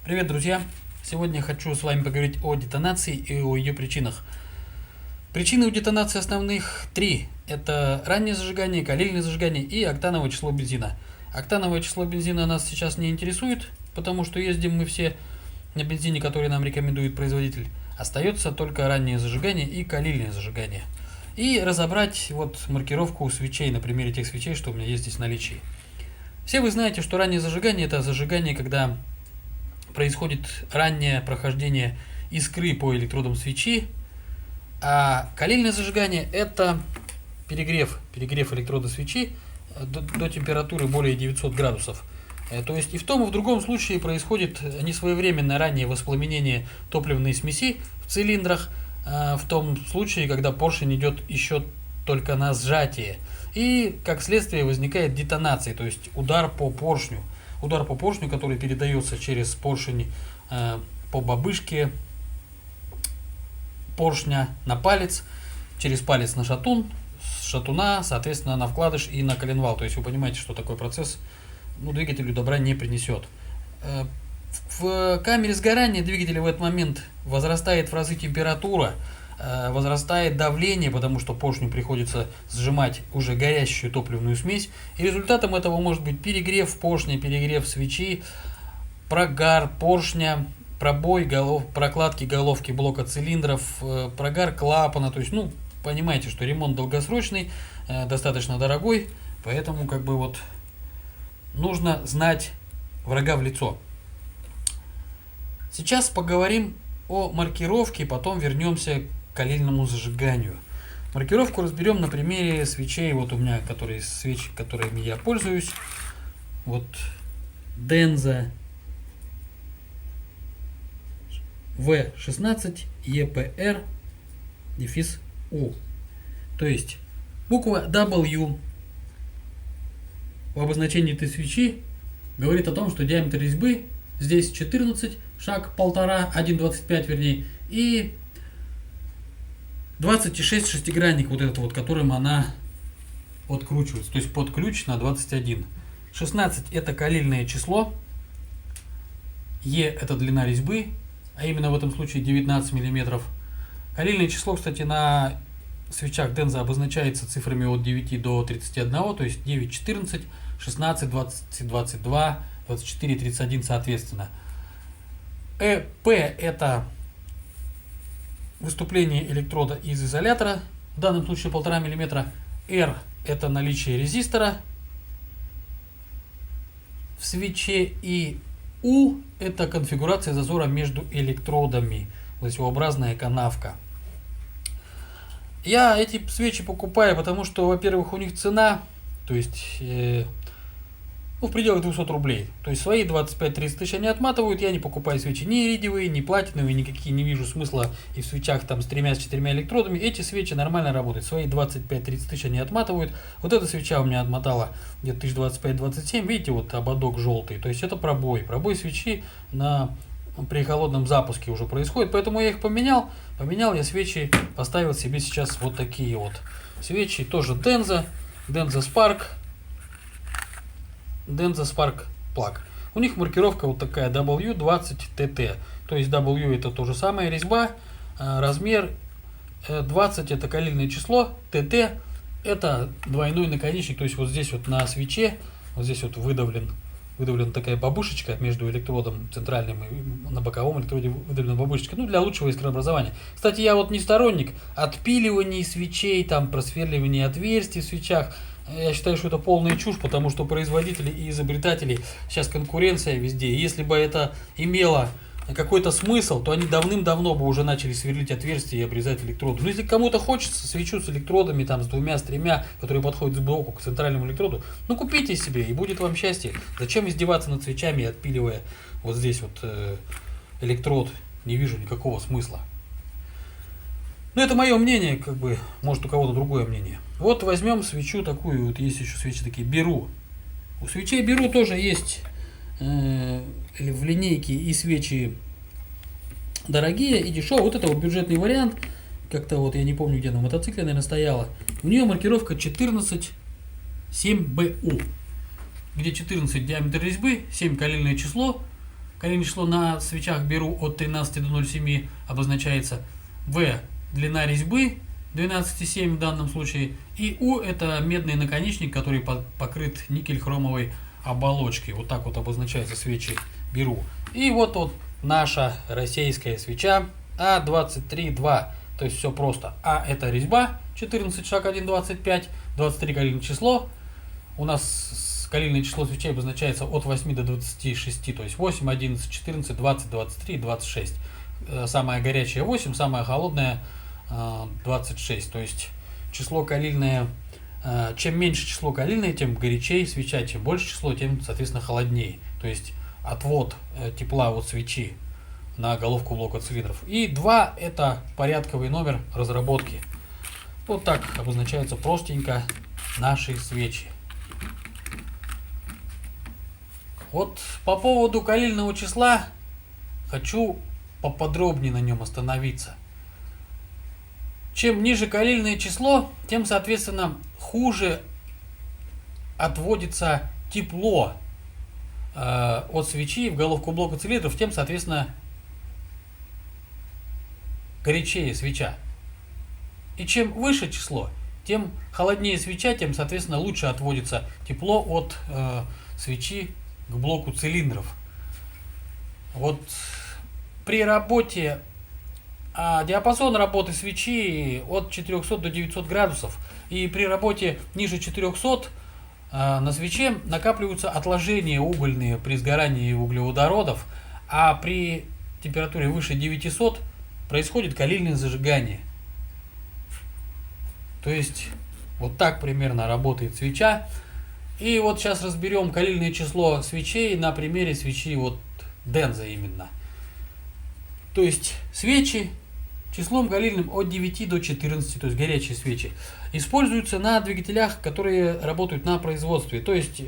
Привет, друзья! Сегодня хочу с вами поговорить о детонации и о ее причинах. Причины у детонации основных три. Это раннее зажигание, калильное зажигание и октановое число бензина. Октановое число бензина нас сейчас не интересует, потому что ездим мы все на бензине, который нам рекомендует производитель. Остается только раннее зажигание и калильное зажигание. И разобрать маркировку свечей на примере тех свечей, что у меня есть здесь в наличии. Все вы знаете, что раннее зажигание – это зажигание, когда происходит раннее прохождение искры по электродам свечи, а калильное зажигание – это перегрев электрода свечи до температуры более 900 градусов. То есть и в том, и в другом случае происходит несвоевременное раннее воспламенение топливной смеси в цилиндрах, в том случае, когда поршень идет еще только на сжатие. И как следствие возникает детонация, то есть удар по поршню, который передается через поршень по бабышке поршня на палец, через палец на шатун, с шатуна, соответственно, на вкладыш и на коленвал. То есть вы понимаете, что такой процесс двигателю добра не принесет. В камере сгорания двигателя в этот момент возрастает в разы температура, возрастает давление, потому что поршню приходится сжимать уже горящую топливную смесь. И результатом этого может быть перегрев поршня, перегрев свечи, прогар поршня, пробой прокладки головки блока цилиндров, прогар клапана. То есть, понимаете, что ремонт долгосрочный, достаточно дорогой, поэтому нужно знать врага в лицо. Сейчас поговорим о маркировке, потом вернемся к калильному зажиганию. Маркировку разберем на примере свечей. Вот у меня свечи, которыми я пользуюсь. Denza V16 EPR-U. То есть буква W в обозначении этой свечи говорит о том, что диаметр резьбы здесь 14, шаг 1,5, 1,25 вернее, и 26 шестигранник которым она откручивается, то есть под ключ на 21. 16 это калильное число, Е это длина резьбы, а именно в этом случае 19 мм. Калильное число, кстати, на свечах Denza обозначается цифрами от 9 до 31, то есть 9, 14, 16, 20, 22, 24, 31 соответственно. ЭП это выступление электрода из изолятора, в данном случае 1,5 мм. R это наличие резистора в свече, и U это конфигурация зазора между электродами, то есть U-образная канавка. Я эти свечи покупаю, потому что, во-первых, у них цена, то есть в пределах 200 рублей. То есть свои 25-30 тысяч они отматывают. Я не покупаю свечи ни иридиевые, ни платиновые, никакие не вижу смысла и в свечах с 3-4 электродами. Эти свечи нормально работают. Свои 25-30 тысяч они отматывают. Вот эта свеча у меня отмотала где-то 1025-27. Видите, ободок желтый. То есть это пробой. Пробой свечи при холодном запуске уже происходит. Поэтому я их поменял. Поменял я свечи, поставил себе сейчас вот такие свечи. Тоже Denza Spark Plug. У них маркировка такая W20TT. То есть W это то же самое, резьба, размер, 20 это калильное число, TT это двойной наконечник. То есть здесь на свече, здесь выдавлен такая бабушечка между электродом центральным и на боковом электроде выдавлена бабушечка, для лучшего искрообразования. Кстати, я не сторонник отпиливаний свечей, просверливания отверстий в свечах. Я считаю, что это полная чушь, потому что производители и изобретатели, сейчас конкуренция везде. Если бы это имело какой-то смысл, то они давным-давно бы уже начали сверлить отверстия и обрезать электроды. Но если кому-то хочется свечу с электродами, с 2-3, которые подходят сбоку к центральному электроду, купите себе, и будет вам счастье. Зачем издеваться над свечами, отпиливая здесь электрод? Не вижу никакого смысла. Это мое мнение, может у кого-то другое мнение. Возьмем свечу такую, есть еще свечи такие, Беру. У свечей Беру тоже есть в линейке и свечи дорогие, и дешевые. Это бюджетный вариант. Как-то я не помню, где на мотоцикле, наверное, стояла. У нее маркировка 14-7BU, где 14 диаметр резьбы, 7 калильное число, калильное число на свечах беру от 13 до 0,7 обозначается. В длина резьбы 12,7 в данном случае. И У это медный наконечник, который покрыт никель-хромовой оболочкой. Вот так вот обозначается свечи беру. И вот наша российская свеча А23-2. То есть все просто. А это резьба 14 шаг 1,25, 23 калильное число. У нас калильное число свечей обозначается от 8 до 26. То есть 8, 11, 14, 20, 23, 26. Самая горячая 8, самая холодная 26. То есть число калильное, чем меньше число калильное, тем горячее свеча, чем больше число, тем, соответственно, холоднее. То есть отвод тепла от свечи на головку блока цилиндров. И 2 это порядковый номер разработки. Вот так обозначаются простенько наши свечи. Вот по поводу калильного числа хочу поподробнее на нем остановиться. Чем ниже калильное число, тем, соответственно, хуже отводится тепло от свечи в головку блока цилиндров, тем, соответственно, горячее свеча. И чем выше число, тем холоднее свеча, тем, соответственно, лучше отводится тепло от свечи к блоку цилиндров. Вот при работе диапазон работы свечи от 400 до 900 градусов. И при работе ниже 400 на свече накапливаются отложения угольные при сгорании углеводородов, а при температуре выше 900 происходит калильное зажигание. То есть вот так примерно работает свеча. И вот сейчас разберем калильное число свечей на примере свечи вот Денза именно. То есть свечи числом калильным от 9 до 14, то есть горячие свечи, используются на двигателях, которые работают на производстве. То есть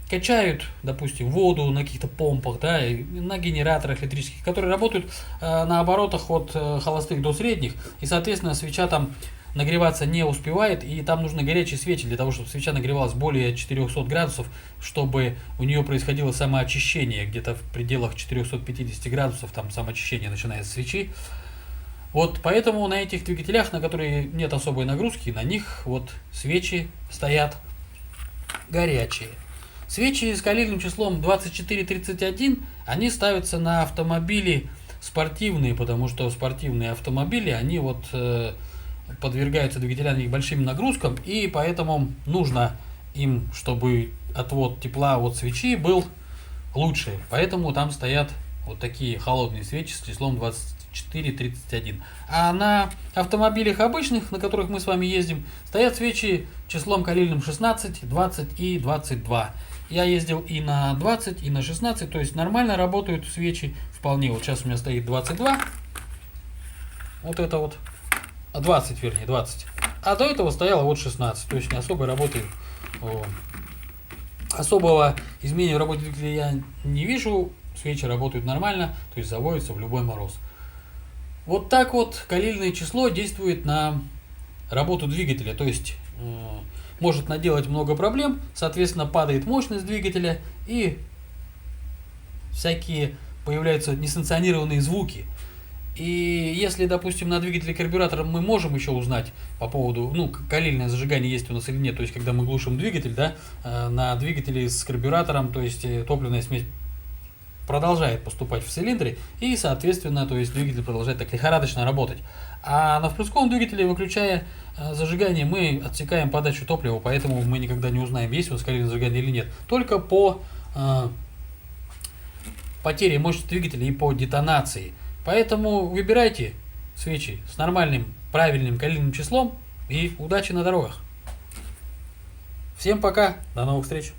качают, допустим, воду на каких-то помпах, да, на генераторах электрических, которые работают на оборотах от холостых до средних. И, соответственно, свеча там нагреваться не успевает, и там нужны горячие свечи для того, чтобы свеча нагревалась более 400 градусов, чтобы у нее происходило самоочищение где-то в пределах 450 градусов, там самоочищение начинается с свечи. Вот поэтому на этих двигателях, на которые нет особой нагрузки, на них вот свечи стоят горячие. Свечи с калильным числом 2431, они ставятся на автомобили спортивные, потому что спортивные автомобили, они вот подвергаются двигателям большим нагрузкам, и поэтому нужно им, чтобы отвод тепла от свечи был лучше. Поэтому там стоят вот такие холодные свечи с числом 2431. А на автомобилях обычных, на которых мы с вами ездим, стоят свечи числом калильным 16, 20 и 22. Я ездил и на 20, и на 16, то есть нормально работают свечи вполне. Вот сейчас у меня стоит 22. Вот это вот. 20, вернее, 20. А до этого стояло вот 16. То есть не особой работы. Особого изменения в работе двигателя я не вижу. Свечи работают нормально, то есть заводятся в любой мороз. Вот так вот калильное число действует на работу двигателя. То есть может наделать много проблем, соответственно, падает мощность двигателя и всякие появляются несанкционированные звуки. И если, допустим, на двигателе карбюратора мы можем еще узнать по поводу, калильное зажигание есть у нас или нет, то есть когда мы глушим двигатель, да, на двигателе с карбюратором, то есть топливная смесь продолжает поступать в цилиндре, и, соответственно, то есть двигатель продолжает так лихорадочно работать. А на впрысковом двигателе, выключая зажигание, мы отсекаем подачу топлива, поэтому мы никогда не узнаем, есть у нас калильное зажигание или нет. Только по потере мощности двигателя и по детонации. Поэтому выбирайте свечи с нормальным, правильным калильным числом, и удачи на дорогах. Всем пока, до новых встреч.